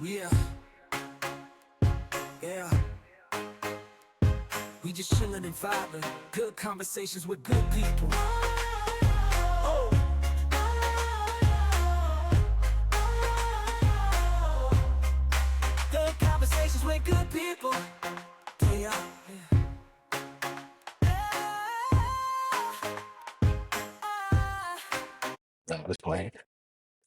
Yeah, yeah. We just chillin' and vibing. Good conversations with good people. Oh, good conversations with good people. Yeah, No, just playing.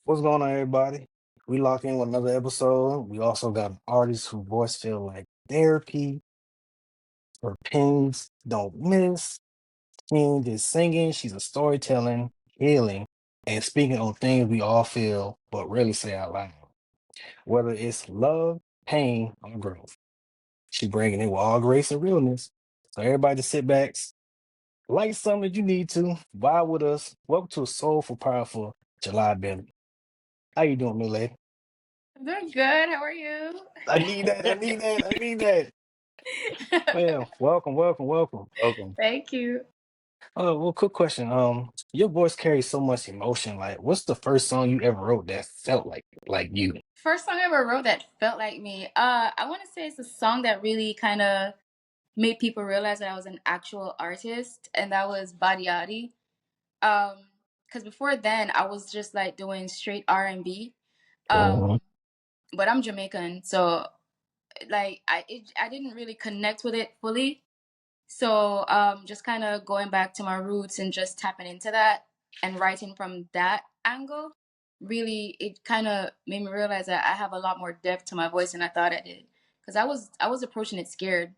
What's going on, everybody? We lock in with another episode. We also got an artist whose voice feel like therapy. Her pens don't miss. She ain't just singing. She's a storytelling, healing, and speaking on things we all feel but rarely say out loud. Whether it's love, pain, or growth, she bringing it with all grace and realness. So everybody just sit back, like something that you need to, vibe with us. Welcome to a soulful, powerful July Billy. How you doing, my lady? I'm doing good. How are you? I need that. I need that. I need that. Well, welcome, welcome, welcome, welcome. Thank you. Well, quick question. Your voice carries so much emotion. Like, what's the first song you ever wrote that felt like you? First song I ever wrote that felt like me. I want to say it's a song that really kind of made people realize that I was an actual artist, and that was Body Yadi. Um, because before then I was just like doing straight R&B. Mhm. But I'm Jamaican, so like I didn't really connect with it fully. So just kind of going back to my roots and just tapping into that and writing from that angle, really it kind of made me realize that I have a lot more depth to my voice than I thought I did. Because I was approaching it scared.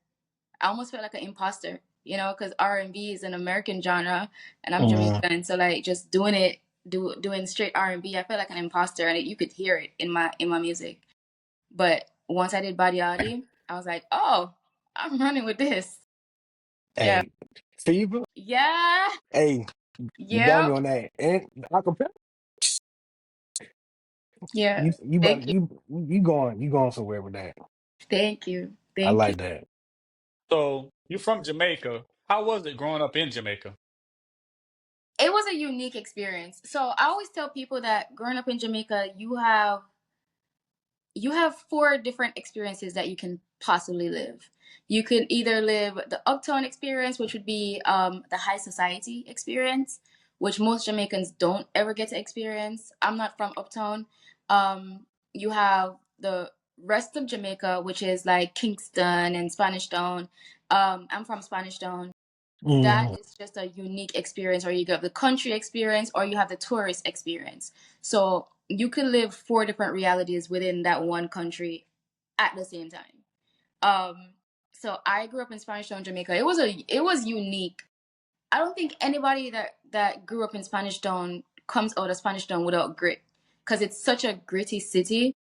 I almost felt like an imposter, because R&B is an American genre and I'm Mhm. Jamaican, so like just doing straight R&B, I felt like an imposter, and you could hear it in my music. But once I did Body Adi, I was like, oh, I'm running with this. Yeah. Hey, Fever. Yeah. Hey, you got me Yep. on that. And acapella, Yeah. you about Thank you. you going somewhere with that. Thank you. I Thank you. like that. So you're from Jamaica. How was it growing up in Jamaica? It was a unique experience. So I always tell people that growing up in Jamaica, you have four different experiences that you can possibly live. You could either live the uptown experience, which would be the high society experience, which most Jamaicans don't ever get to experience. I'm not from uptown. You have the rest of Jamaica, which is like Kingston and Spanish Town. I'm from Spanish Town. That Mhm. is just a unique experience, or you get the country experience, or you have the tourist experience. So you can live four different realities within that one country at the same time. So I grew up in Spanish Town, Jamaica. It was unique. I don't think anybody that grew up in Spanish Town comes out of Spanish Town without grit, because it's such a gritty city.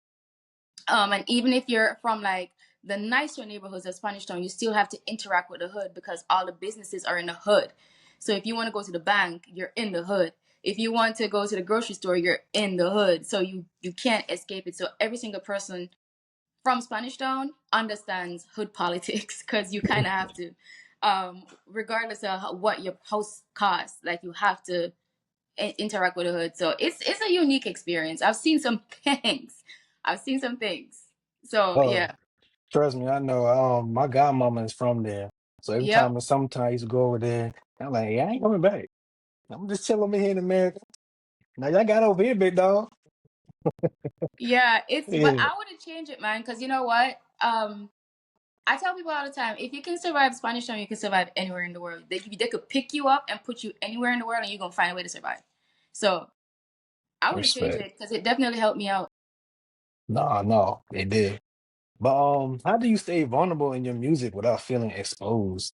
And even if you're from like the nicer neighborhoods of Spanish Town, you still have to interact with the hood because all the businesses are in the hood. So if you want to go to the bank, you're in the hood. If you want to go to the grocery store, you're in the hood. So you can't escape it. So every single person from Spanish Town understands hood politics because you kind of have to, regardless of what your house costs. Like you have to interact with the hood. So it's a unique experience. I've seen some things. I've seen some things. So Oh, yeah. trust me, I know. My godmama is from there, so every Yep. time or sometimes I used to go over there, I'm like, yeah, I ain't coming back. I'm just chilling over here in America. Now y'all got over here, big dog. Yeah, but Yeah, I wouldn't change it, man, because you know what? I tell people all the time, if you can survive Spanish Town, you can survive anywhere in the world. They could pick you up and put you anywhere in the world, and you're gonna find a way to survive. So I wouldn't change respect. it because it definitely helped me out. No, no, they did. But how do you stay vulnerable in your music without feeling exposed?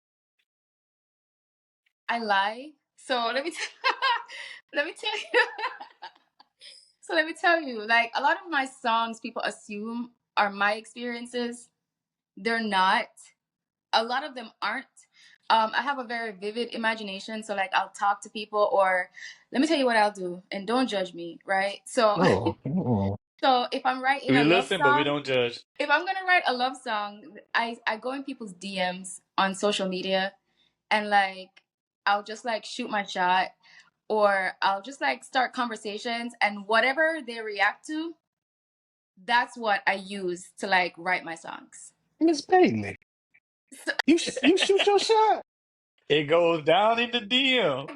I lie. So let me tell you. So let me tell you, like a lot of my songs, people assume are my experiences. They're not. A lot of them aren't. I have a very vivid imagination, so like I'll talk to people, or let me tell you what I'll do, and don't judge me, right? So, Oh, mm, so if I'm writing a We love listen, but we song, don't judge. if I'm gonna write a love song, I go in people's DMs on social media, and like I'll just like shoot my shot, or I'll just like start conversations, and whatever they react to, That's what I use to like write my songs. Miss Bailey, So, you shoot your shot. It goes down in the DM.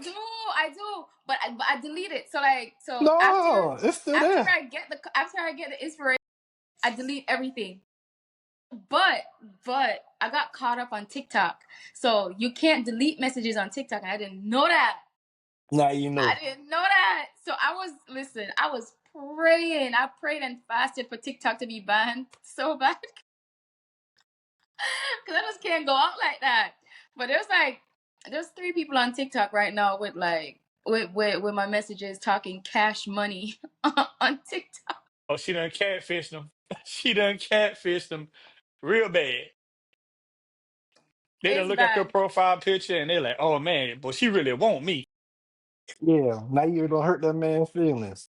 I do, but I delete it. So like, so No, it's still there. after I get the inspiration, I delete everything. But I got caught up on TikTok, so you can't delete messages on TikTok. And I didn't know that. Now you know. I didn't know that. So I was praying. I prayed and fasted for TikTok to be banned so bad because I just can't go out like that. But there's 3 people on TikTok right now with like with my messages talking cash money on TikTok. Oh, she done catfished them. She done catfished them real bad. They done It's look at your bad, profile picture and they're like, oh man, but she really want me. Yeah, now you're gonna hurt that man's feelings.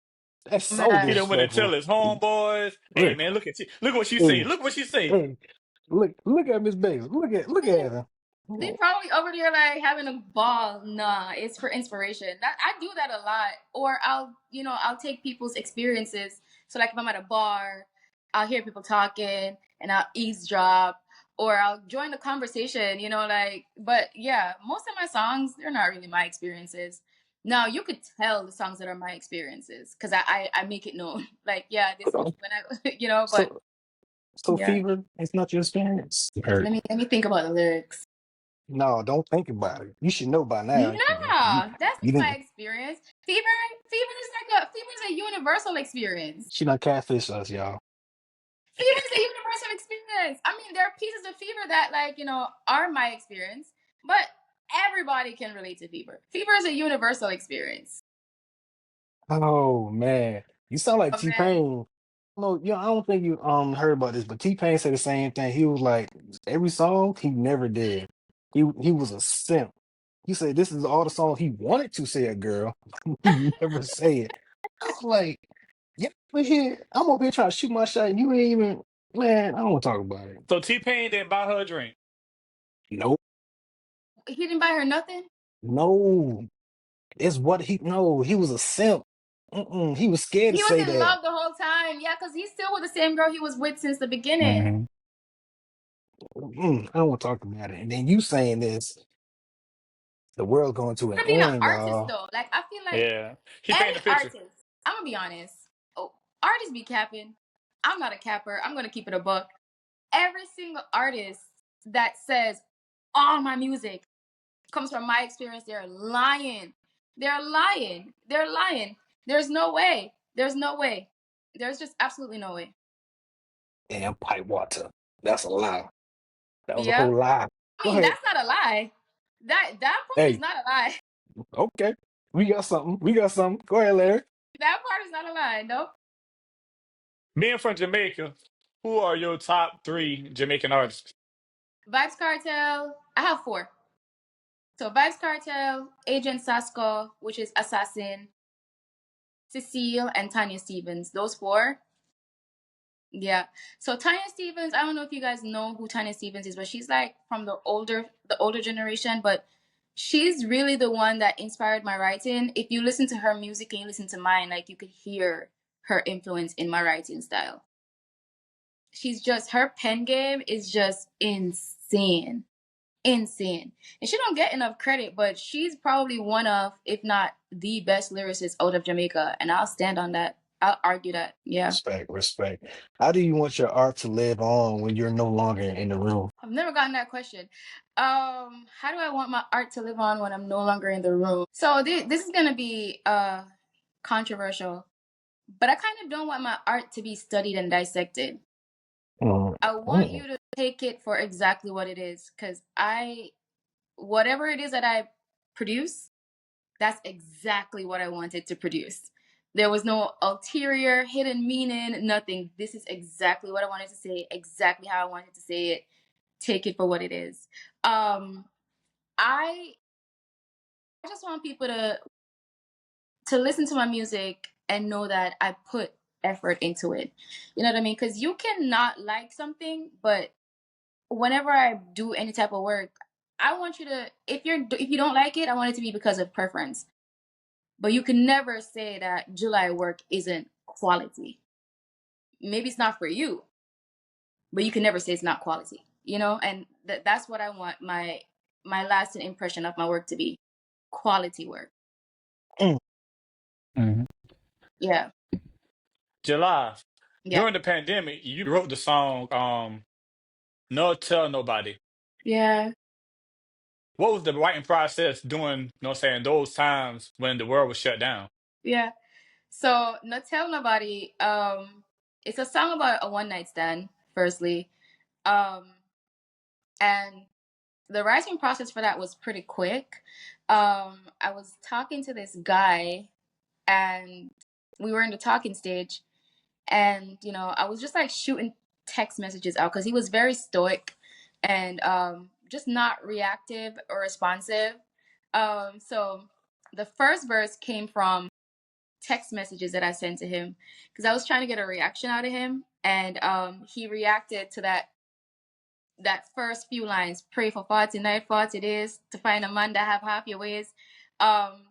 That's so He man. done went and tell disrespectful. his homeboys, hey Look, man, look at you. Look what she say. hey, Look what she say. hey, look at Miss Bailey. Look at her. They probably over there like having a ball. Nah, it's for inspiration. That I do that a lot. Or I'll take people's experiences. So like if I'm at a bar, I'll hear people talking and I'll eavesdrop. Or I'll join the conversation, but yeah, most of my songs, they're not really my experiences. Now you could tell the songs that are my experiences because I make it known. Like, yeah, this is when I but So so yeah. fever, it's not your experience. Hurt. Let me think about the lyrics. No, don't think about it. You should know by now. Nah, that's You not my didn't. experience. Fever is a universal experience. She done catfish us, y'all. Fever is a universal experience. I mean, there are pieces of fever that are my experience, but everybody can relate to fever. Fever is a universal experience. Oh man, you sound like Oh T man, Pain. No, yeah, I don't think you heard about this, but T Pain said the same thing. He was like, every song he never did. He was a simp. He said this is all the songs he wanted to say a girl. He never say it. I was like, yeah, but here I'm over here trying to shoot my shot, and you ain't even. Man, I don't want to talk about it. So T-Pain didn't buy her a drink. Nope, he didn't buy her nothing. no. It's what he no. He was a simp. He was scared to He was say in that. love the whole time. Yeah, because he's still with the same girl he was with since the beginning. Mhm. I don't want to talk about it. And then you saying this, the world going to an For being an end, artist dog. though, like I feel like Yeah. He any painted the picture. artist, I'm gonna be honest. Oh, artists be capping. I'm not a capper. I'm gonna keep it a buck. Every single artist that says all my music comes from my experience, they're lying. They're lying. They're lying. There's no way. There's no way. There's just absolutely no way. Damn pipe water. That's a lie. That was a Yeah. whole lie. I Go mean, ahead. that's not a lie. That part is Hey, not a lie. okay. We got something. We got something. Go ahead, Larry. That part is not a lie. Nope. Being from Jamaica, who are your top 3 Jamaican artists? Vibes Cartel. I have 4. So Vibes Cartel, Agent Sasco, which is Assassin, Cecile, and Tanya Stevens. Those 4. Yeah. So Tanya Stevens, I don't know if you guys know who Tanya Stevens is, but she's like from the older generation, but she's really the one that inspired my writing. If you listen to her music and you listen to mine, like you could hear her influence in my writing style. Her pen game is just insane. Insane. And she don't get enough credit, but she's probably one of, if not the best lyricist out of Jamaica. And I'll stand on that. I'll argue that. Yeah. Respect, respect. How do you want your art to live on when you're no longer in the room? I've never gotten that question. How do I want my art to live on when I'm no longer in the room? So this is gonna be controversial, but I kind of don't want my art to be studied and dissected. Mm, I want mm. you to take it for exactly what it is, because whatever it is that I produce, that's exactly what I wanted to produce. There was no ulterior, hidden meaning, nothing. This is exactly what I wanted to say, exactly how I wanted to say it. Take it for what it is. I just want people to listen to my music and know that I put effort into it. You know what I mean? Because you cannot like something, but whenever I do any type of work, I want you to, if you don't like it, I want it to be because of preference. But you can never say that July work isn't quality. maybe it's not for you, but you can never say it's not quality, you know? And that's what I want my lasting impression of my work to be: quality work. Mm. Mhm. Yeah. July, Yeah. during the pandemic, you wrote the song No Tell Nobody. Yeah. What was the writing process during, saying, those times when the world was shut down? Yeah. So Not Tell Nobody, it's a song about a one night stand, firstly. Um, and the writing process for that was pretty quick. I was talking to this guy, and we were in the talking stage, and I was just like shooting text messages out because he was very stoic and just not reactive or responsive. So the first verse came from text messages that I sent to him because I was trying to get a reaction out of him, and he reacted to that first few lines: "Pray for 49 thoughts it is to find a man that have half your ways." Um,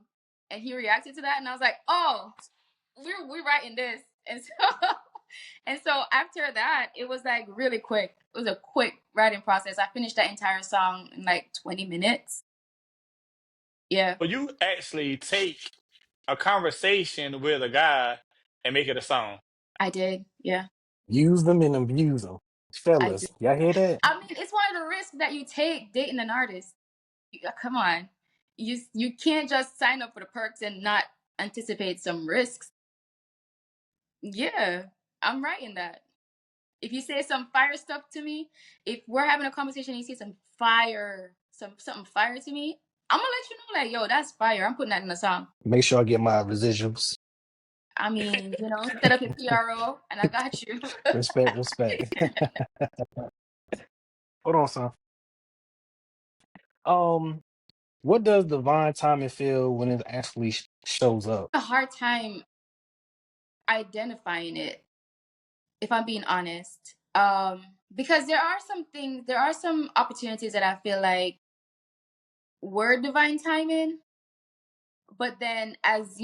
and he reacted to that, and I was like, "Oh, we're writing this." And so and so after that, it was like really quick. It was a quick writing process. I finished that entire song in like 20 minutes. Yeah, But you actually take a conversation with a guy and make it a song. I did. Yeah, Use them and abuse them. I did. Fellas, y'all hear that? I mean, it's one of the risks that you take dating an artist. Come on, you can't just sign up for the perks and not anticipate some risks. Yeah, I'm writing that. If you say some fire stuff to me, if we're having a conversation and you say something fire to me, I'm gonna let you know, like, yo, that's fire. I'm putting that in a song. Make sure I get my residuals. I mean, set up your PRO and I got you. Respect, respect. Hold on, son. Um, what does divine timing feel when it actually shows up? A hard time identifying it, if I'm being honest. Because there are some opportunities that I feel like were divine timing, but then as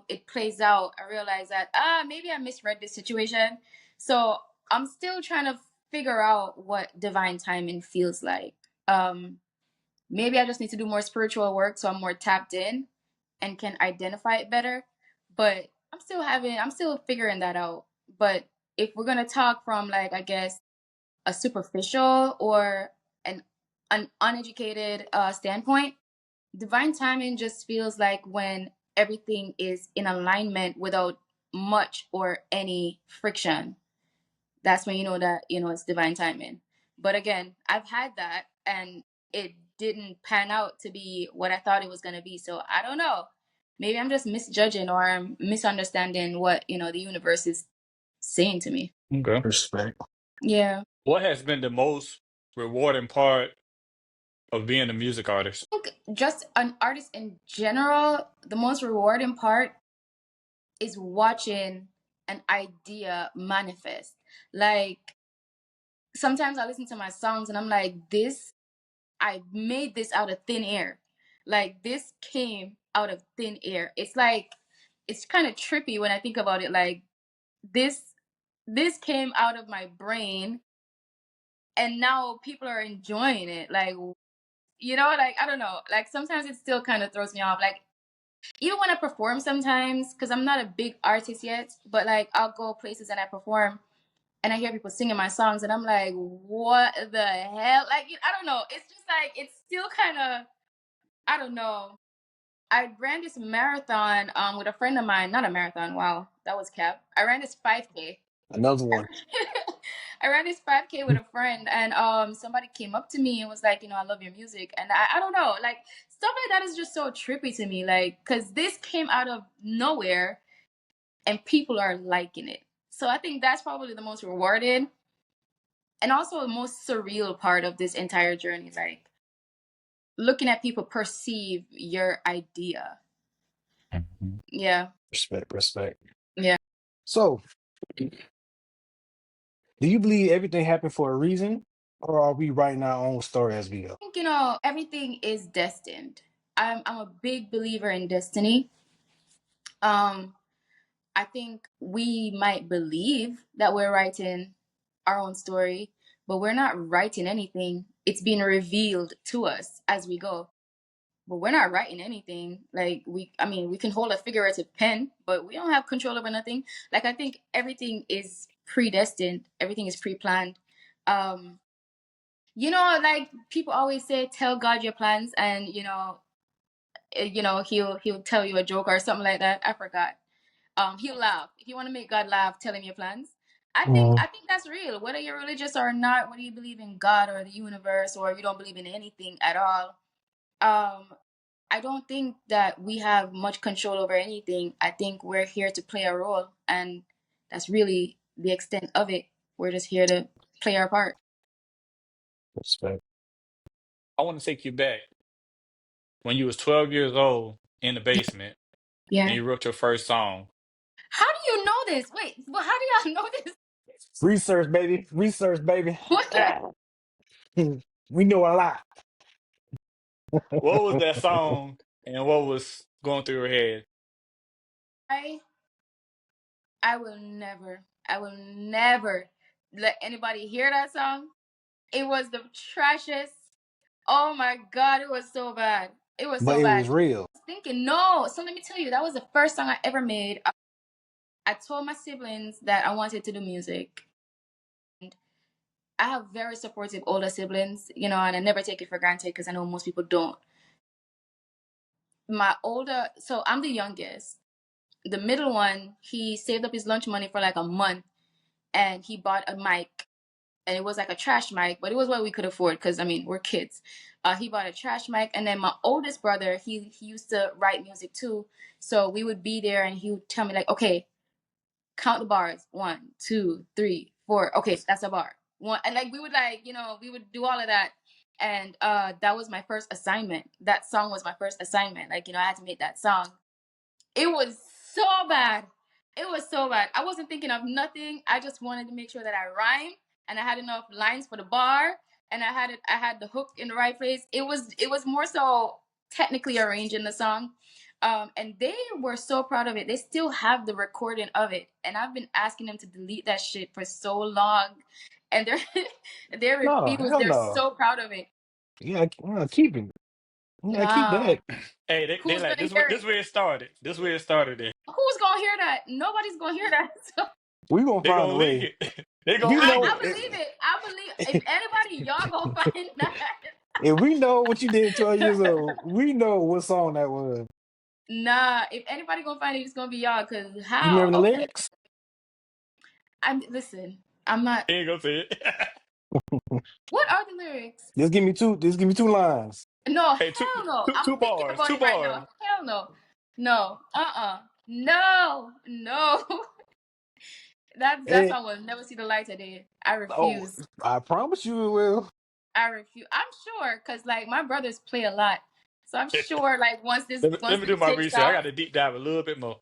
it plays out, I realize that maybe I misread this situation. So I'm still trying to figure out what divine timing feels like. um Maybe I just need to do more spiritual work so I'm more tapped in and can identify it better. But I'm still figuring that out. But if we're gonna talk from, like, I guess, a superficial or an uneducated standpoint, divine timing just feels like when everything is in alignment without much or any friction. That's when you know that it's divine timing. But again, I've had that, and it didn't pan out to be what I thought it was going to be. So I don't know. Maybe I'm just misjudging, or I'm misunderstanding what the universe is saying to me. Okay. Respect. Yeah. What has been the most rewarding part of being a music artist? I think just an artist in general, the most rewarding part is watching an idea manifest. Like, sometimes I listen to my songs and I'm like, I made this out of thin air. Like, this came out of thin air. It's like, it's kind of trippy when I think about it. Like, this this came out of my brain, and now people are enjoying it. Like, like, I don't know. Like, sometimes it still kind of throws me off. Like, even when I perform sometimes, because I'm not a big artist yet, but like, I'll go places and I perform and I hear people singing my songs and I'm like, what the hell? Like, I don't know. It's just like, it's still kind of, I don't know. I ran this marathon with a friend of mine. Not a marathon. Wow, that was cap. I ran this 5K. Another one. I ran this 5K with a friend, and somebody came up to me and was like, I love your music. And I don't know, like, stuff like that is just so trippy to me, like, because this came out of nowhere and people are liking it. So I think that's probably the most rewarding and also the most surreal part of this entire journey, like looking at people perceive your idea. Mhm. Yeah. Respect, respect. Yeah. So, do you believe everything happened for a reason? Or are we writing our own story as we go? I think, everything is destined. I'm a big believer in destiny. Um, I think we might believe that we're writing our own story, but we're not writing anything. It's being revealed to us as we go. But we're not writing anything. Like I mean, we can hold a figurative pen, but we don't have control over nothing. Like I think everything is predestined. Everything is pre-planned. Um, like people always say, tell God your plans, and he'll tell you a joke or something like that. I forgot. He'll laugh. If you want to make God laugh, tell him your plans. Mm. I think that's real. Whether you're religious or not, whether you believe in God or the universe or you don't believe in anything at all, um, I don't think that we have much control over anything. I think we're here to play a role, and that's really the extent of it. We're just here to play our part. Respect. I want to take you back when you was 12 years old in the basement and Yeah. you wrote your first song. How do you know this? Wait, well, how do y'all know this? Research, baby. Research, baby. What? Ah. We know a lot. What was that song and what was going through your head? I I will never let anybody hear that song. It was the trashiest. Oh my god, it was so bad. It was But so it bad. was real. I was thinking, no. So let me tell you, that was the first song I ever made. I told my siblings that I wanted to do music. And I have very supportive older siblings, and I never take it for granted because I know most people don't. So I'm the youngest. The middle one, he saved up his lunch money for like a month and he bought a mic, and it was like a trash mic, but it was what we could afford because I mean we're kids. He bought a trash mic, and then my oldest brother, he used to write music too, so we would be there, and he would tell me like, okay, count the bars, 1, 2, 3, 4. Okay, that's a bar. One, and like we would we would do all of that, and that was my first assignment. That song was my first assignment. Like I had to make that song. It was so bad. It was so bad. I wasn't thinking of nothing. I just wanted to make sure that I rhymed and I had enough lines for the bar and I had the hook in the right place. It was more so technically arranging the song. And they were so proud of it. They still have the recording of it. And I've been asking them to delete that shit for so long. And they No, refuse. hell They're no. so proud of it. Yeah, keep it. Yeah, keep Nah. that. Hey, they Who's like gonna this. hear it? This where it started. This where it started. At. Who's gonna hear that? Nobody's gonna hear that. So We gonna They find a gonna leak way. it. They gonna You leak know, I it. believe it. I believe if anybody, y'all gonna find that. if we know what you did 12 years old, we know what song that was. Nah, if anybody gonna find it, it's gonna be y'all. Cause You how? remember the Okay, lyrics? listen. I'm not. He ain't gonna say it. What are the lyrics? Just give me two. Just give me two lines. No, Hey, two, hell no. two, I'm two thinking bars. about Two it right now. bars. Hell no. No. No. No. That And song will never see the light of day. I oh, refuse. I promise you it will. I refuse. I'm sure, cause like my brothers play a lot, so I'm sure like Let once me this do my takes research. I off. got to deep dive a little bit more.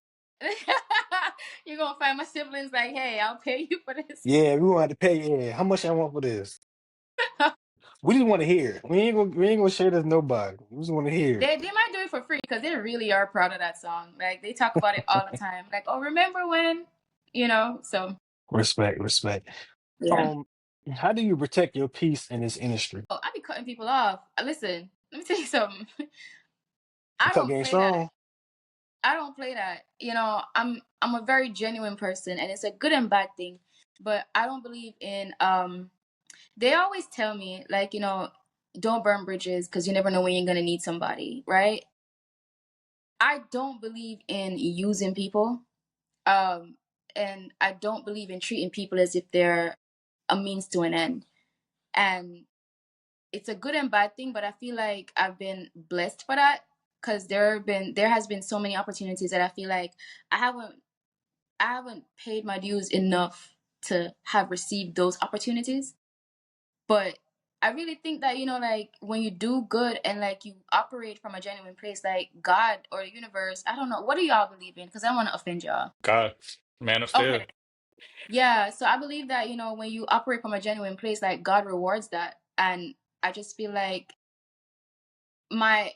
You're gonna find my siblings like, hey, I'll pay you for this. Yeah, we gonna have to pay. Yeah, how much I want for this? We just want to hear it. We ain't gonna share this with nobody. We just want to hear it. They might do it for free because they really are proud of that song. Like they talk about it all the time. Like, oh, remember when? So Respect, respect. yeah. Um, how do you protect your peace in this industry? Oh, I be cutting people off. Listen, let me tell you something. I Cut don't game play that. strong. I don't play that. I'm a very genuine person, and it's a good and bad thing. But I don't believe in They always tell me like don't burn bridges because you never know when you're gonna need somebody, right? I don't believe in using people. Um, and I don't believe in treating people as if they're a means to an end. And it's a good and bad thing, but I feel like I've been blessed for that because there has been so many opportunities that I feel like I haven't I haven't paid my dues enough to have received those opportunities. But I really think that like when you do good and like you operate from a genuine place, like God or the universe, I don't know, what do y'all believe in? Because I don't want to offend y'all. God, man of Okay. steel. Yeah, so I believe that, when you operate from a genuine place, like God rewards that. And I just feel like my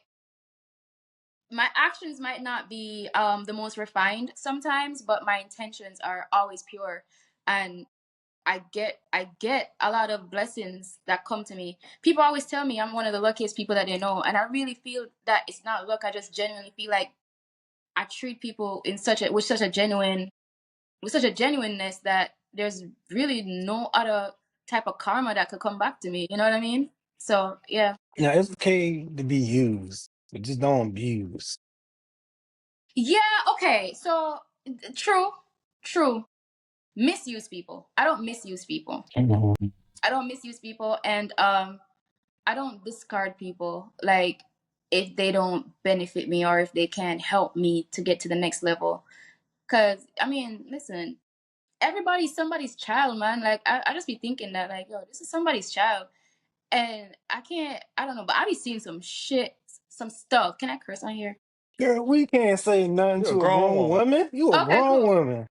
my actions might not be the most refined sometimes, but my intentions are always pure, and I get a lot of blessings that come to me. People always tell me I'm one of the luckiest people that they know, and I really feel that it's not luck. I just genuinely feel like I treat people in such a with such a genuineness that there's really no other type of karma that could come back to me. You know what I mean? So yeah. Now it's okay to be used, but just don't abuse. Yeah, okay. So true, true. Misuse people. I don't misuse people. Mhm. I don't misuse people, and I don't discard people like if they don't benefit me or if they can't help me to get to the next level. Cause I mean, listen, everybody's somebody's child, man. Like I just be thinking that like, yo, this is somebody's child. And I don't know, but I be seeing some shit, some stuff. Can I curse on here? Girl, we can't say nothing You're a to a grown grown woman. woman. You a Okay, grown cool. woman.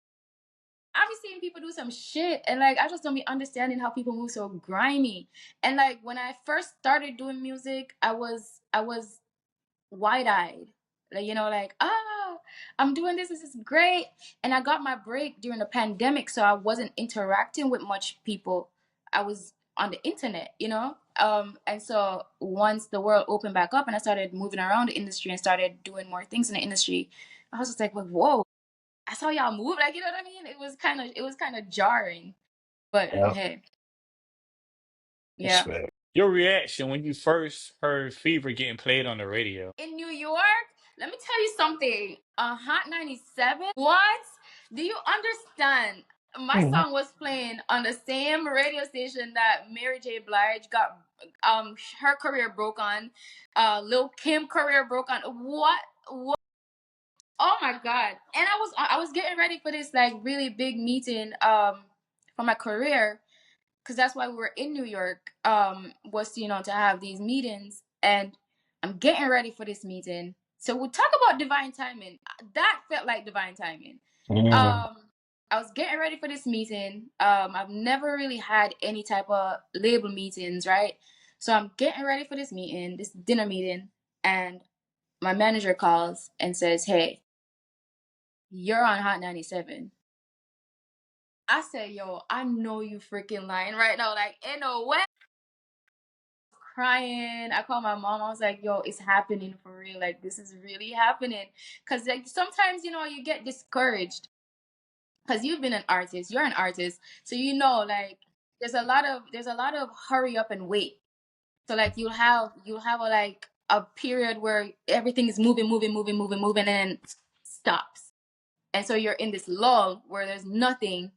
I be seeing people do some shit, and like I just don't be understanding how people move so grimy. And like when I first started doing music, I was wide eyed. Like, like, I'm doing this is great. And I got my break during the pandemic, so I wasn't interacting with much people. I was on the internet. And so once the world opened back up and I started moving around the industry and started doing more things in the industry, I was just like, whoa, I saw y'all move. Like, you know what I mean? It was kind of jarring. But Yep. hey, yeah. Respect. Your reaction when you first heard Fever getting played on the radio. In New York, let me tell you something. Hot 97. What? Do you understand? My Mhm. song was playing on the same radio station that Mary J. Blige got her career broke on. Lil Kim career broke on. What? Oh my god. And I was getting ready for this like really big meeting for my career, because that's why we were in New York, was to have these meetings, and I'm getting ready for this meeting. So we'll talk about divine timing. That felt like divine timing. Mhm. Um, I was getting ready for this meeting. I've never really had any type of label meetings, right? So I'm getting ready for this meeting, this dinner meeting, and my manager calls and says, "Hey, you're on Hot 97." I said, "Yo, I know you freaking lying right now. Like, ain't no way." Crying. I called my mom. I was like, "Yo, it's happening for real. Like, this is really happening." Cause like sometimes you get discouraged. Cause you've been an artist. You're an artist, so like there's a lot of hurry up and wait. So like you'll have a period where everything is moving, moving, moving, moving, moving, and then stops. And so you're in this lull where there's nothing,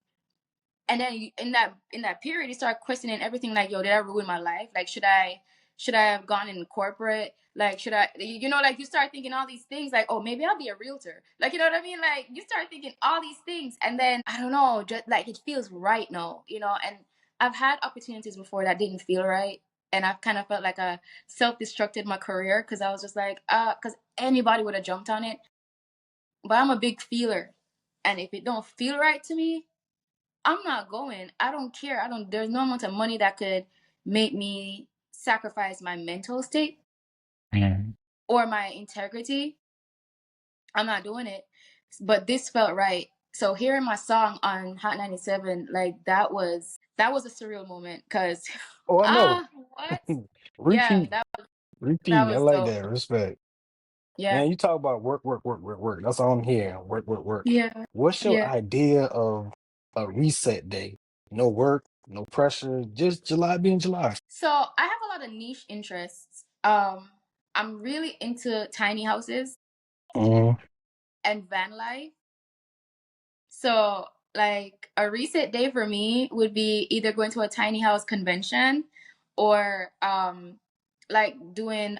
and then in that period you start questioning everything, like, yo, did I ruin my life? Like, should I have gone in corporate? Like, should I, like, you start thinking all these things, like, oh, maybe I'll be a realtor. Like, you know what I mean? Like, you start thinking all these things, and then I don't know, just like it feels right now. And I've had opportunities before that didn't feel right, and I've kind of felt like I self-destructed my career because I was just like, because anybody would have jumped on it. But I'm a big feeler, and if it don't feel right to me, I'm not going. I don't care. There's no amount of money that could make me sacrifice my mental state Mhm. or my integrity. I'm not doing it. But this felt right. So hearing my song on Hot 97, like that was a surreal moment because Oh, I know. what? Yeah, Repeat. that Repeat. I was like dope. that. Respect. Yeah. Man, you talk about work, work, work, work, work. That's all I'm hearing. Work, work, work. Yeah. What's your Yeah. idea of a reset day? No work, no pressure, just July being July. So I have a lot of niche interests. I'm really into tiny houses Mhm. and van life. So, like, a reset day for me would be either going to a tiny house convention or like doing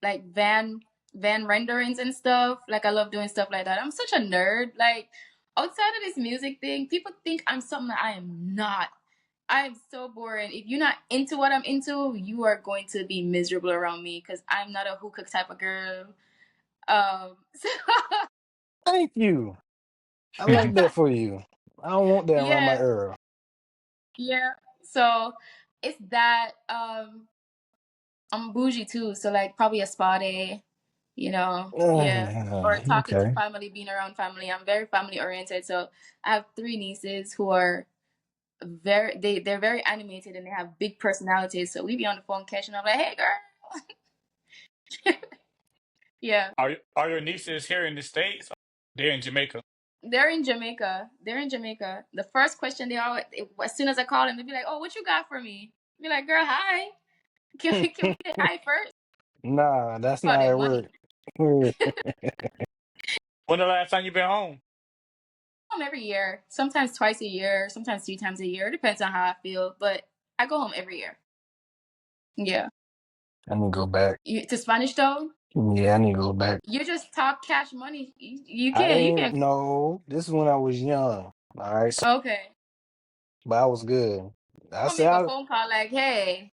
like van renderings and stuff. Like, I love doing stuff like that. I'm such a nerd. Like, outside of this music thing, people think I'm something that I am not. I am so boring. If you're not into what I'm into, you are going to be miserable around me because I'm not a hookah type of girl. So Thank you. I like that for you. I don't want that around my yeah, era. yeah. So it's that. I'm bougie too, so like probably a spa day. Yeah. Or talking to Okay. family, being around family. I'm very family oriented. So I have three nieces who are they're very animated and they have big personalities. So we be on the phone catching up like, hey girl. Yeah. Are your nieces here in the States? They're in Jamaica. They're in Jamaica. They're in Jamaica. The first question they always, as soon as I call them, they be like, "Oh, what you got for me?" Be like, "Girl, hi. Can we say hi first?" Nah, that's About not their at money. work. When the last time you been home? Home every year. Sometimes twice a year. Sometimes 3 times a year. It depends on how I feel, but I go home every year. Yeah. I need to go back. To Spanish though, Yeah, I need to go back. you just talk cash money. You I can't. You ain't can't. no. This is when I was young. All right, so, Okay. but I was good. I I'll say make a I phone call like, "Hey,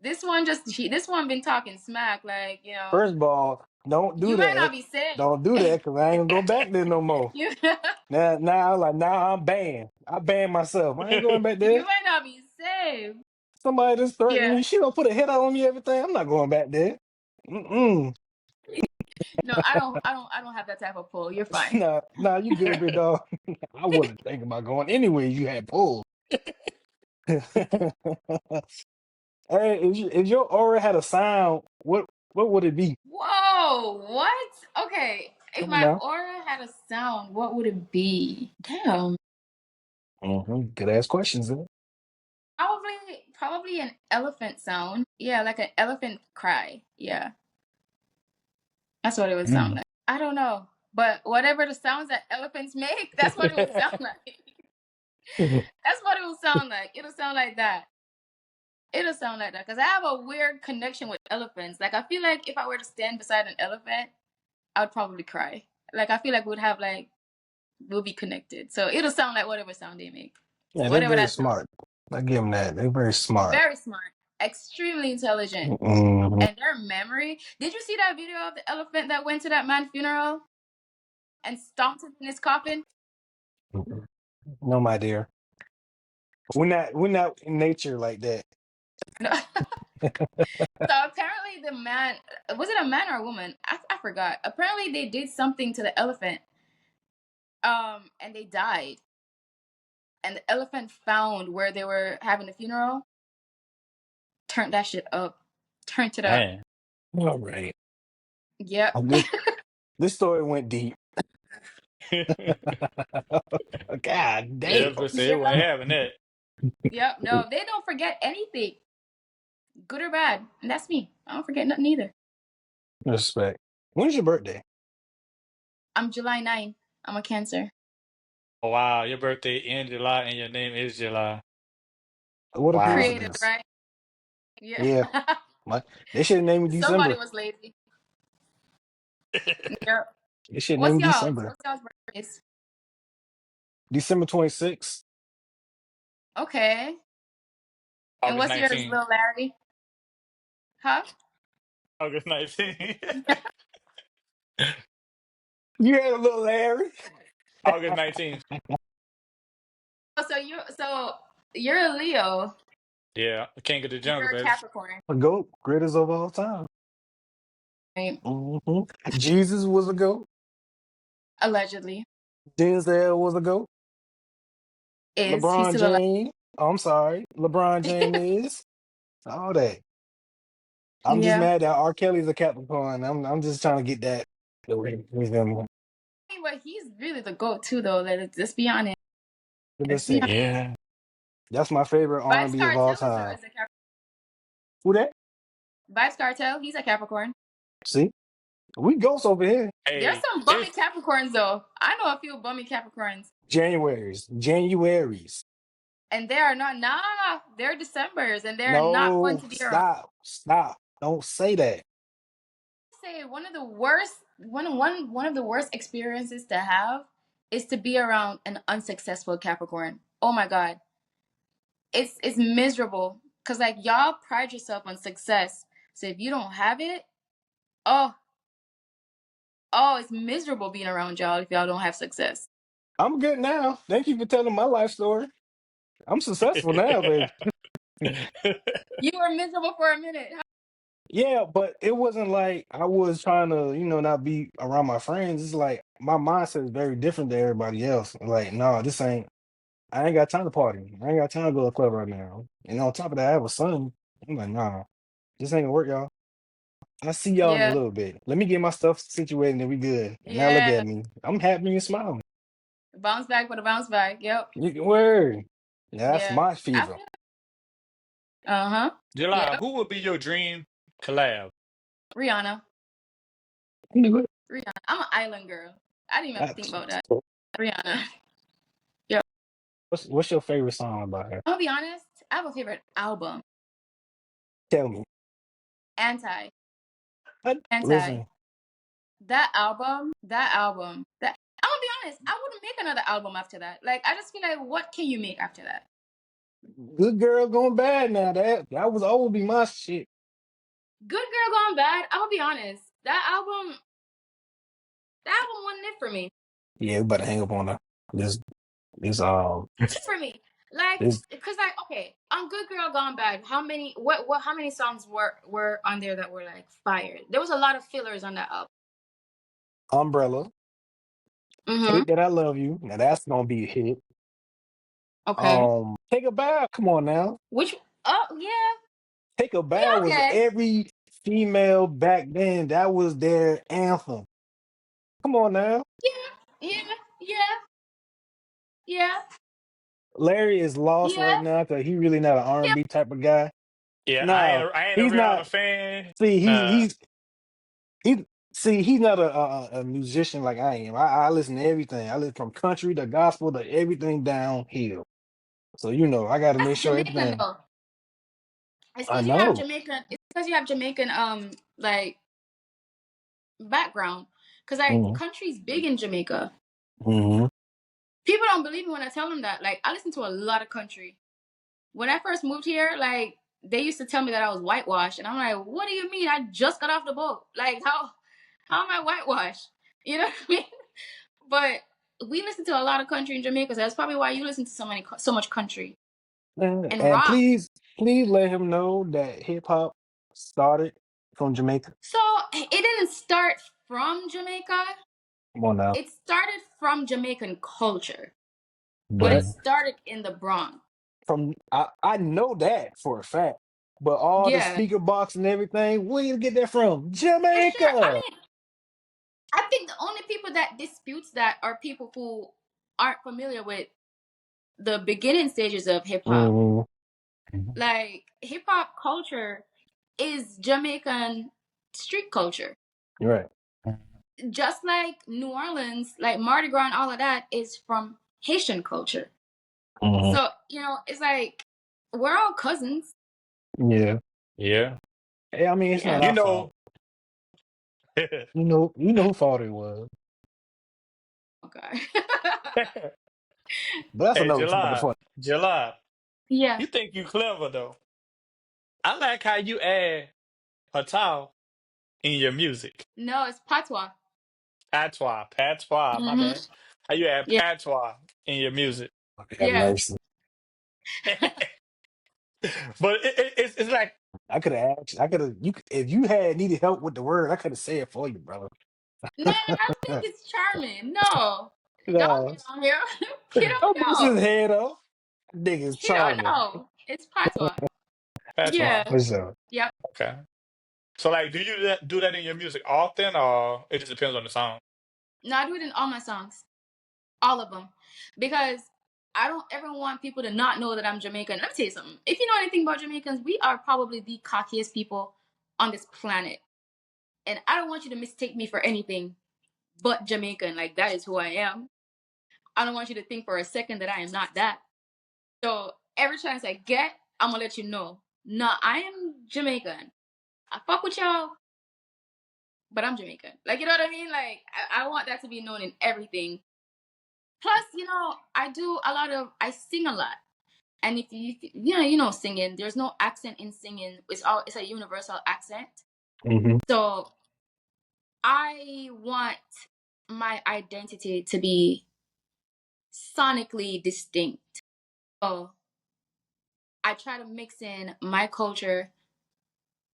this one been talking smack. Like, first of all, don't do you might not that. be safe. Don't do that because I ain't gonna go back there no more. you Now I'm banned. I banned myself. I ain't going back you there. might not be safe. Somebody just threatening Yeah. me. She gonna put a hit out on me, everything. I'm not going back there. Mm-mm. No, I don't have that type of pull. You're fine. Nah, you good, big dog. I wasn't thinking about going anywhere you had pulled. Hey, if your aura had a sound, what would it be? Whoa, what? Okay. If Come on my now. aura had a sound, what would it be? Damn. Good ask questions. Then. Probably an elephant sound. Yeah, like an elephant cry. Yeah. That's what it would sound Mm. like. I don't know. But whatever the sounds that elephants make, that's what it would sound like. That's what it will sound like. It'll sound like that. It'll sound like that. Because I have a weird connection with elephants. Like, I feel like if I were to stand beside an elephant, I would probably cry. Like, I feel like we'll be connected. So it'll sound like whatever sound they make. Yeah, they're Whatever very that sound. smart. I give them that. They're very smart. Very smart. Extremely intelligent. Mhm. And their memory. Did you see that video of the elephant that went to that man's funeral and stomped him in his coffin? No, my dear. We're not in nature like that. No. So apparently the man, was it a man or a woman? I forgot. Apparently they did something to the elephant. And they died. And the elephant found where they were having the funeral, turned that shit up. Turned it up. Man. All right. Yep. This story went deep. God Yeah, I damn. was gonna say it Yep. wasn't having that. Yep. No, they don't forget anything, good or bad. And that's me. I don't forget nothing either. Respect. When's your birthday? I'm July 9th. I'm a Cancer. Oh, wow, your birthday in July and your name is July. What a Wow. Creative, coincidence. right? Yeah. Yeah. My, they should have named me Somebody December. was lazy. Yep. They should name What's me y'all's? December. What's y'all's birthdays? December 26th. Okay. And August what's yours, 19th. little Larry? Huh? August 19th. You had a little Larry. August 19th. Oh, so you're a Leo. Yeah, the king of the jungle, You're a baby. Capricorn, A goat, greatest of all time. right? Jesus was a goat. Allegedly, Denzel was a goat. is he LeBron still alive? James. Oh, I'm sorry. LeBron James is. All that. I'm just Yeah. mad that R. Kelly's a Capricorn. I'm just trying to get that. With him. But he's really the goat too, though. Let's be honest. Let's be Listen, honest. Yeah. that's my favorite Vibes R&B of all Cartel is time. a Capricorn. Who that? Vibes Cartel, he's a Capricorn. See, we ghosts over here. There's Hey, some bummy it's Capricorns though. I know a few bummy Capricorns, Januaries. and they are not. Nah, they're Decembers, and they're not fun No, to be around. stop. Don't say that. Say one of the worst experiences to have is to be around an unsuccessful Capricorn. Oh my god. It's miserable. Cause like y'all pride yourself on success. So if you don't have it, oh it's miserable being around y'all if y'all don't have success. I'm good now. Thank you for telling my life story. I'm successful now, baby. You were miserable for a minute. Yeah, but it wasn't like I was trying to, not be around my friends. It's like my mindset is very different than everybody else. Like, no, this ain't. I ain't got time to party. I ain't got time to go to the club right now. And on top of that, I have a son. I'm like, nah, this ain't gonna work, y'all. I see y'all in a Yeah, little bit. Let me get my stuff situated and we good. And now look at yeah. me. I'm happy and smiling. Bounce back for the bounce back. Yep. You can word. Yeah, that's Yeah. my I fever. feel. Uh-huh. July, Yep. who would be your dream collab? Rihanna. You know Rihanna. I'm an island girl. I didn't even have to think about that. Rihanna. Yep. what's your favorite song about her? I'll be honest. I have a favorite album. Tell me. Anti. Anti. Listen, That I'm gonna be honest, I wouldn't make another album after that. Like I just feel like what can you make after that? good girl going bad now. That was old be my shit. Good Girl Gone Bad, I'm gonna be honest. That album wasn't it for me. Yeah, we better hang up on her. This this For me. Like, this cause like, okay, on Good Girl Gone Bad, how many songs were on there that were like fire? There was a lot of fillers on that album. umbrella. Mm-hmm. Hate that I love you. Now that's gonna be a hit. Okay. Take a bow. Come on now. Which oh yeah. Take a bow Yeah, was okay. every female back then. That was their anthem. Come on now. Yeah, yeah, yeah, yeah, Larry is lost right yeah, now because he really not an yeah. R&B type of guy. Yeah, No, I ain't a he's Rihanna not. fan. See, Nah. he's not a musician like I am. I listen to everything. I listen from country to gospel to everything downhill. So I got to make That's sure Jamaican everything. though. It's I because you have know. Jamaican. It's because you have Jamaican like background. Because like Hmm. country's big in Jamaica. Hmm. People don't believe me when I tell them that. Like I listen to a lot of country. When I first moved here, like they used to tell me that I was whitewashed, and I'm like, what do you mean? I just got off the boat. Like how am I whitewashed? You know what I mean? But we listen to a lot of country in Jamaica. So that's probably why you listen to so much country and And rock. please let him know that hip hop started from Jamaica. So it didn't start from Jamaica. Come on now. It started from Jamaican culture, but it But started in the Bronx. I know that for a fact. But all the Yeah, speaker box and everything, where you get that from? for sure. I Jamaica. mean, I think the only people that disputes that are people who aren't familiar with the beginning stages of hip hop. Hmm. Like hip hop culture is Jamaican street culture. Right. Just like New Orleans, like Mardi Gras and all of that is from Haitian culture. Hmm. So, it's like we're all cousins. Yeah. Yeah. Hey, I mean, it's not Yeah. You our fault. know, You know who fault it was. Okay. But that's hey, another motherfucker. July, Yeah. you think you clever though. I like how you add Patal in your music. No, it's patois. Patois, my Mm-hmm. bad. How you add Yeah. patois in your music. Have Yeah. mercy. But it's like, I could have asked. I could have. If you had needed help with the word, I could have said it for you, brother. No, I think it's charming. No. Don't No, hit on him. Get don't on bust his no. head off. Nigga's Hit on charming. no. It's patois. patois. Yeah. For sure. Yep. Okay. So like, do you do that in your music often, or it just depends on the song? No, I do it in all my songs. All of them. Because I don't ever want people to not know that I'm Jamaican. Let me tell you something. If you know anything about Jamaicans, we are probably the cockiest people on this planet. And I don't want you to mistake me for anything but Jamaican. Like, that is who I am. I don't want you to think for a second that I am not that. So, every chance I get, I'm going to let you know. No, I am Jamaican. I fuck with y'all, but I'm Jamaican. Like, you know what I mean? Like, I want that to be known in everything. Plus, I sing a lot. And if singing, there's no accent in singing. It's a universal accent. Hmm. So I want my identity to be sonically distinct. So I try to mix in my culture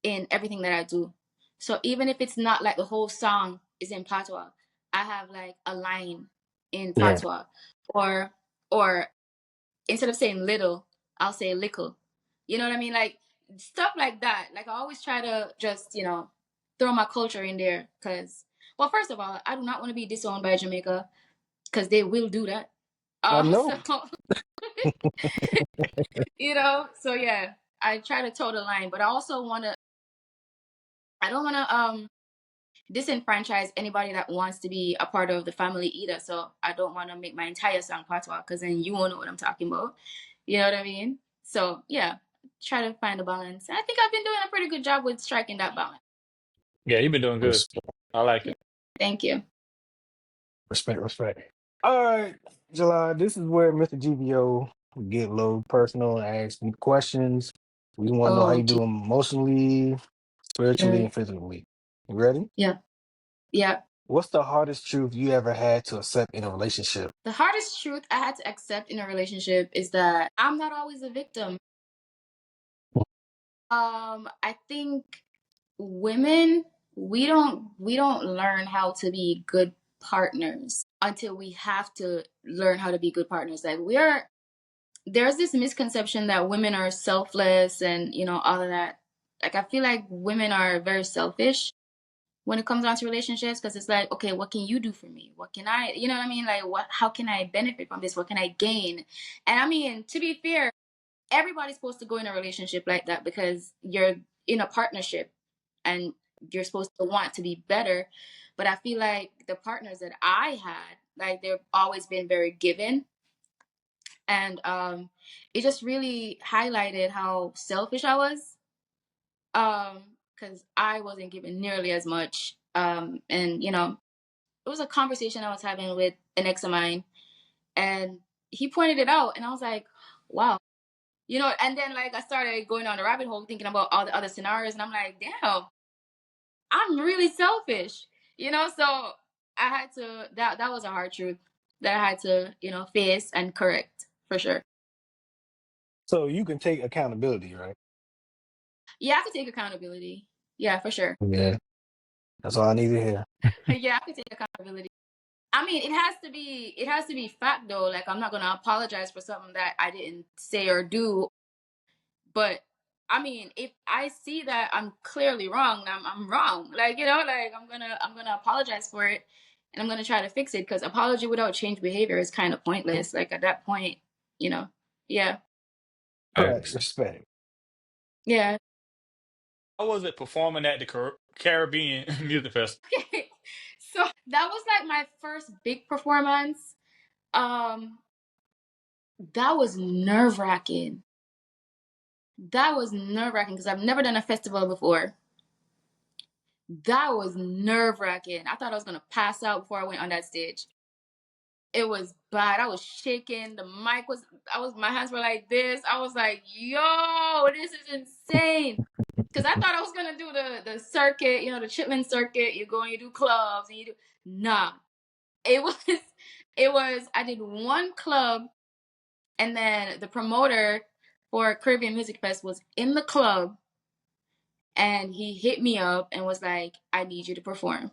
in everything that I do. So even if it's not like the whole song is in patois, I have like a line in Yeah. patois, or or instead of saying little, I'll say lickle. You know what I mean? Like stuff like that. Like I always try to just throw my culture in there because, well, first of all, I do not want to be disowned by Jamaica because they will do that. I So know. so yeah, I try to toe the line, but I also want to. I don't want to disenfranchise anybody that wants to be a part of the family either. So I don't want to make my entire song patois because then you won't know what I'm talking about. You know what I mean? So yeah, try to find a balance. And I think I've been doing a pretty good job with striking that balance. Yeah, you've been doing good. Respect, I like Yeah. it. Thank you. respect, respect. All right, July. This is where Mr. GVO we get a little personal and ask me questions. We want to know how Oh, you gee. do emotionally, spiritually, Mm, and physically. You ready? yeah. Yeah. What's the hardest truth you ever had to accept in a relationship? The hardest truth I had to accept in a relationship is that I'm not always a victim. I think women, we don't learn how to be good partners until we have to learn how to be good partners. Like there's this misconception that women are selfless and all of that. Like I feel like women are very selfish when it comes down to relationships because it's like, okay, what can you do for me? What can I, you know what I mean? Like how can I benefit from this? What can I gain? And I mean, to be fair, everybody's supposed to go in a relationship like that because you're in a partnership and you're supposed to want to be better. But I feel like the partners that I had, like they've always been very given. And it just really highlighted how selfish I was. Because I wasn't given nearly as much. And it was a conversation I was having with an ex of mine, and he pointed it out, and I was like, wow. And then like I started going down the rabbit hole thinking about all the other scenarios, and I'm like, damn, I'm really selfish. So I had to that was a hard truth that I had to, face and correct for sure. So you can take accountability, right? Yeah, I could take accountability. Yeah, for sure. Yeah, that's all I need to hear. Yeah, I could take accountability. I mean, it has to be fact though. Like I'm not gonna apologize for something that I didn't say or do. But I mean, if I see that I'm clearly wrong, I'm wrong. Like like I'm gonna apologize for it, and I'm gonna try to fix it because apology without change behavior is kind of pointless. Like at that point, you know, yeah, Facts, Facts. respect. yeah. How was it performing at the Caribbean Music Festival? So that was like my first big performance. Um, that was nerve wracking. That was nerve wracking because I've never done a festival before. That was nerve wracking. I thought I was gonna pass out before I went on that stage. It was bad. I was shaking. The mic was. My hands were like this. I was like, "Yo, this is insane." Because I thought I was gonna do the circuit, the Chitlin circuit. You go and you do clubs and you do. Nah, it was. It was. I did one club, and then the promoter for Caribbean Music Fest was in the club, and he hit me up and was like, "I need you to perform."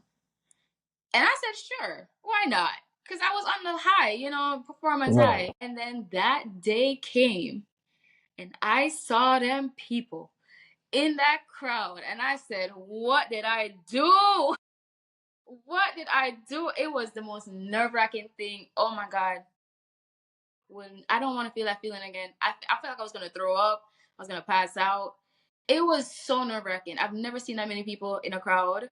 And I said, sure, why not? Because I was on the high, performance Right. high. And then that day came, and I saw them people in that crowd. And I said, what did I do? What did I do? It was the most nerve wracking thing. Oh my God. When I don't want to feel that feeling again. I felt like I was going to throw up, I was going to pass out. It was so nerve wracking. I've never seen that many people in a crowd.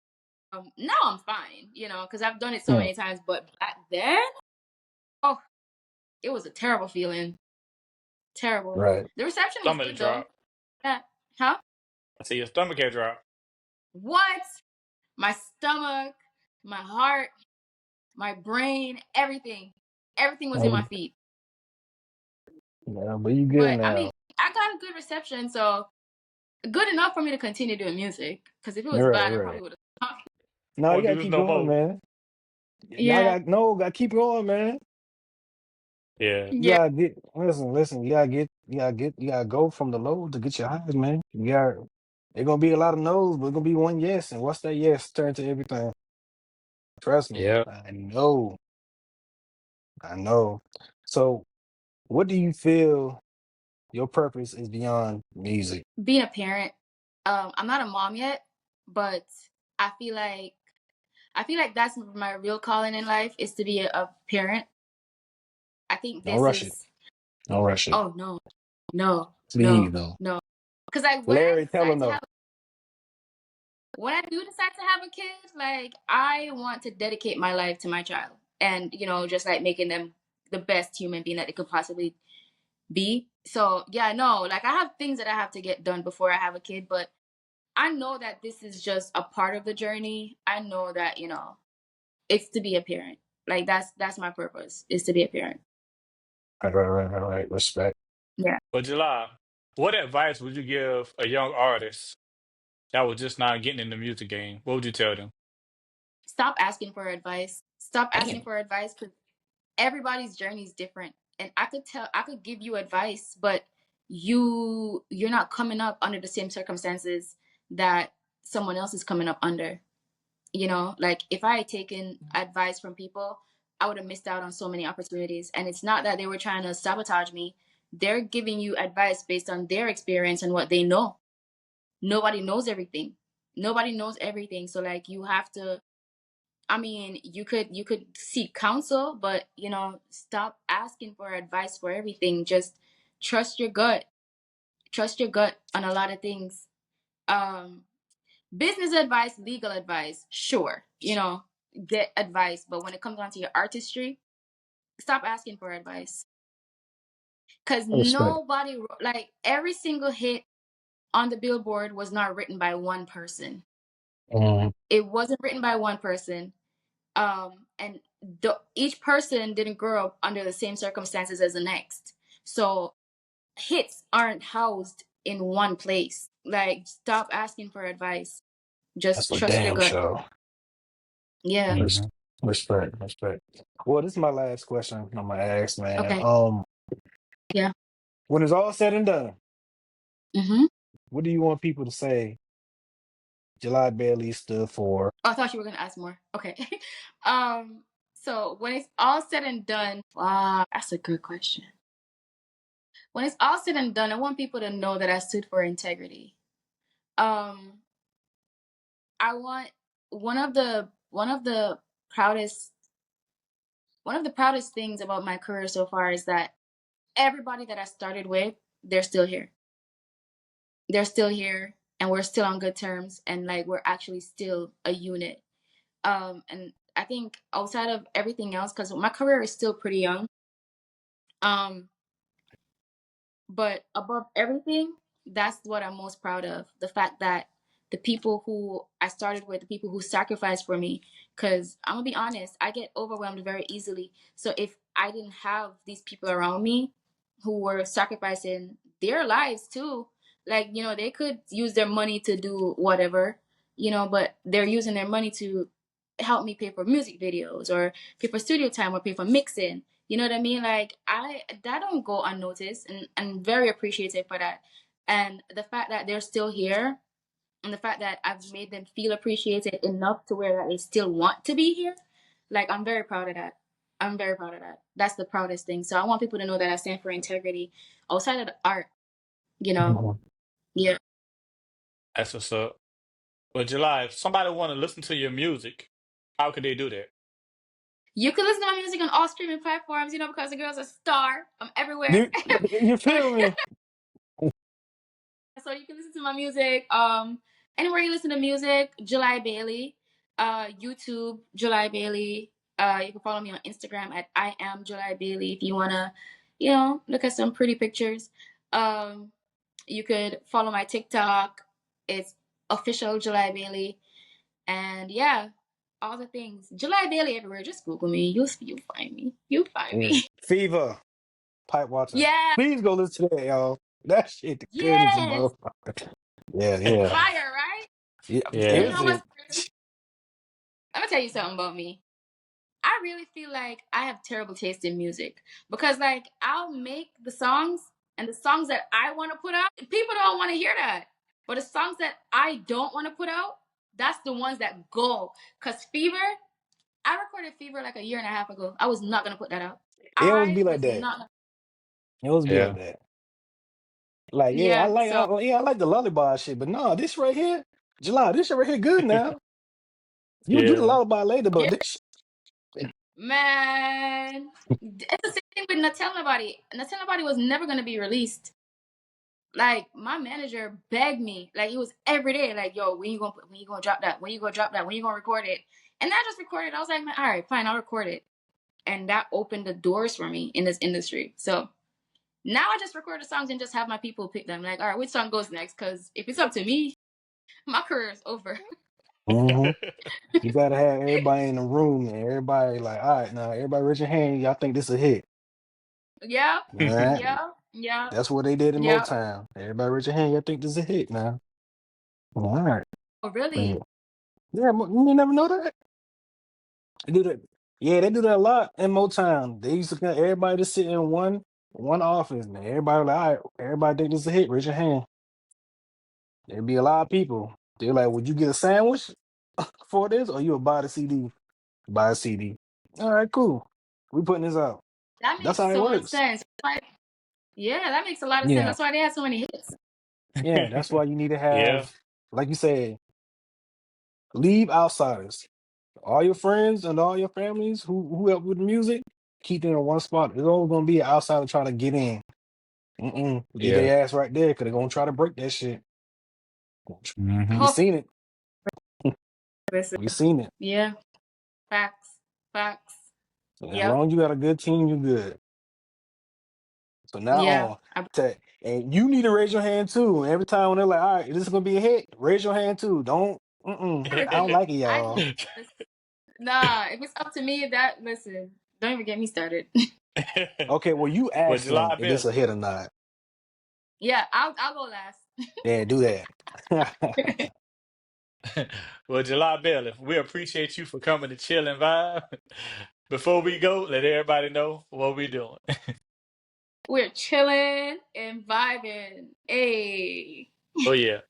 Now I'm fine, because I've done it so Hmm. many times. But back then, oh, it was a terrible feeling. Terrible. Right. The reception was Stomach good though. drop. Yeah. Huh? I see your stomach had dropped. What? My stomach, my heart, my brain, everything. Everything was in my Um, feet. yeah, but you good But I mean, now. I got a good reception, so good enough for me to continue doing music. Because if it was Right, bad, I probably right. would have stopped. No, you Won't gotta do this keep no going, more. man. Y'all Yeah. got no, gotta keep going, man. Yeah. You Yeah. gotta listen. You gotta go from the low to get your highs, man. You got. There's gonna be a lot of no's, but it's gonna be one yes. And what's that yes turn to everything? Trust me. Yeah. I know. I know. So what do you feel your purpose is beyond music? Being a parent. I'm not a mom yet, but I feel like that's my real calling in life is to be a parent. I think Don't this rush it. is. Don't rush it. Oh no, no, Please no, don't. no. Because like Larry, tell him no. when I do decide to have a kid, like I want to dedicate my life to my child, and just like making them the best human being that they could possibly be. So yeah, no, like I have things that I have to get done before I have a kid, but I know that this is just a part of the journey. I know that it's to be a parent. Like that's my purpose is to be a parent. Right. Respect. Yeah. But July, what advice would you give a young artist that was just now getting in the music game? What would you tell them? Stop asking for advice. Stop asking Damn. for advice because everybody's journey is different. And I could give you advice, but you're not coming up under the same circumstances that someone else is coming up under. Like if I had taken advice from people, I would have missed out on so many opportunities. And it's not that they were trying to sabotage me. They're giving you advice based on their experience and what they know. Nobody knows everything. Nobody knows everything. So like you have to, I mean, you could seek counsel, but stop asking for advice for everything. Just trust your gut. Trust your gut on a lot of things. Um, Business advice, legal advice, sure, get advice. But when it comes down to your artistry, stop asking for advice. Because Respect. nobody, like every single hit on the Billboard was not written by one person. Mm, It wasn't written by one person. And each person didn't grow up under the same circumstances as the next. So hits aren't housed in one place. Like, stop asking for advice. that's Just for trust your damn gut. sure. Yeah. Res- Hmm. Respect. Well, this is my last question I'm gonna ask, man. Okay. Yeah. When it's all said and done, Mm-hmm. what do you want people to say July Bailey stood for? Oh, I thought you were gonna ask more. Okay. um. So when it's all said and done, wow, that's a good question. When it's all said and done, I want people to know that I stood for integrity. Um. I want one of the proudest things about my career so far is that everybody that I started with, they're still here. They're still here, and we're still on good terms, and like we're actually still a unit. And I think outside of everything else, because my career is still pretty young, um, but above everything, that's what I'm most proud of. The fact that the people who I started with, the people who sacrificed for me, because I'm gonna be honest, I get overwhelmed very easily. So if I didn't have these people around me who were sacrificing their lives too, like, they could use their money to do whatever, but they're using their money to help me pay for music videos or pay for studio time or pay for mixing. You know what I mean? Like that don't go unnoticed, and I'm very appreciative for that. And the fact that they're still here, and the fact that I've made them feel appreciated enough to where that they still want to be here, like I'm very proud of that. I'm very proud of that. That's the proudest thing. So I want people to know that I stand for integrity outside of the art. You know, Mhm. yeah. That's what's up. But July, if somebody want to listen to your music, how could they do that? You can listen to my music on all streaming platforms. Because the girl's a star. I'm everywhere. You, you feel me? So you can listen to my music anywhere you listen to music. July Bailey, YouTube July Bailey. You can follow me on Instagram at I am July Bailey if you wanna look at some pretty pictures. um you could follow my TikTok. It's official July Bailey. And yeah, all the things July Bailey everywhere. Just Google me. You'll find me. You find Yeah. me. Fever, pipe water. Yeah. Please go listen to that, y'all. That shit the good as a Yes. motherfucker. Yeah, It's yeah. fire, right? Yeah, And you Yeah. is know what's it? crazy? Let me tell you something about me. I really feel like I have terrible taste in music because, like, I'll make the songs and the songs that I want to put out, people don't want to hear that. But the songs that I don't want to put out, that's the ones that go. Cause Fever, I recorded Fever like a year and a half ago. I was not gonna put that out. It always I be like was that. not. It always be like Yeah. that. Like, yeah, Yeah. So I like the lullaby shit, but no, this right here, July, this shit right here good now. You do the Yeah. lullaby later, but yeah, this man, it's the same thing with Not Tell Nobody. Not Tell Nobody was never gonna be released. Like my manager begged me, like it was every day, like, yo, when you gonna drop that? When you gonna drop that? When you gonna record it? And I just recorded. I was like, man, all right, fine, I'll record it. And that opened the doors for me in this industry. So now I just record the songs and just have my people pick them. Like, all right, which song goes next? Because if it's up to me, my career is over. hmm you gotta have everybody in the room and everybody like, all right, now everybody raise your hand. Y'all think this a hit? Yeah, All right, yeah, yeah, that's what they did in yeah. Motown. Everybody raise your hand. Y'all think this is a hit now? All right, Oh, yeah, really? yeah. You never know that. They do that. Yeah, they do that a lot in Motown. They used to get everybody to sit in one office, and everybody like, all right, everybody think this is a hit. Raise your hand. There'd be a lot of people. They're like, would you get a sandwich for this, or you would buy the CD? Buy a CD. All right, cool. We putting this out. That That's makes how it so much works. sense. Like, yeah, that makes a lot of sense. Yeah, That's why they had so many hits. yeah. That's why you need to Yeah. have, like you said, leave outsiders. All your friends and all your families who help with the music, keep them in one spot. There's always gonna be an outsider trying to get in. Leave Yeah. their ass right there because they're gonna try to break that shit. We Hmm. Oh, seen it. listen. We seen it. Yeah, facts, facts. So as Yep. long as you got a good team, you're good. So now Yeah. on and you need to raise your hand too. Every time when they're like, all right, this is gonna be a hit, raise your hand too. Don't Never I don't did. like it, y'all. Listen, nah, if it's up to me, that listen, don't even get me started. Okay, well you Well, ask them July if it's Bell. a hit or not. Yeah, I'll go last. Yeah, do that. Well, July Bell, we appreciate you for coming to chill and vibe. Before we go, let everybody know what we doing. We're chilling and vibing. Hey. Oh yeah.